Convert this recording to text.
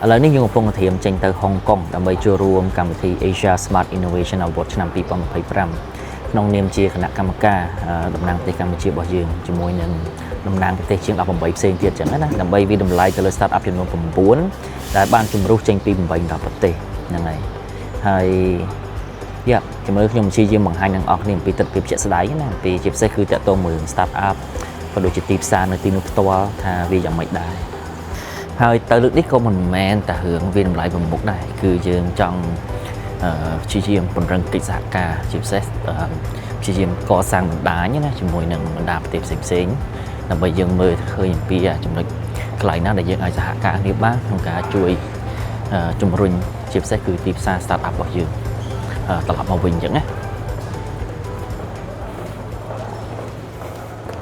ឥឡូវនេះយើងកំពុងត្រៀមចេញទៅហុងកុងដើម្បីចូលរួមកម្មវិធី Asia Smart Innovation Award ឆ្នាំ 2025 ក្នុងនាមជាគណៈកម្មការតំណាងប្រទេសកម្ពុជារបស់យើងជាមួយនឹងតំណាងប្រទេសជាង18ផ្សេងទៀតចឹងណាដើម្បីវិតម្លៃទៅលើ Startup ចំនួន9ដែលបានជំរុះចេញពី8ប្រទេសហ្នឹងហើយជំរឿខ្ញុំព្យាយាមបង្ហាញដល់អ្នកនរគ្នាអំពីទស្សនវិជ្ជាជាក់ស្ដែងណាពីជាពិសេសគឺតកតងមួយ Startup ក៏ដូចជាទីផ្សារនៅទីនោះផ្ទាល់ថាវាយ៉ាងម៉េចដែរហើយទៅលើកនេះក៏មិនមែនតែរឿងវាតម្លៃប្រមុខដែរគឺយើងចង់ព្យាយាមពង្រឹងកិច្ចសហការជាពិសេសព្យាយាមកសាងបណ្ដាញណាជាមួយនឹងបណ្ដាប្រទេសផ្សេងៗដើម្បីយើងមើលឃើញអំពីចំណុចកន្លែងណាដែលយើងអាចសហការគ្នាបានក្នុងការជួយជំរុញជាពិសេសគឺទីផ្សារ Startup របស់យើងត្រឡប់មកវិញអញ្ចឹងណា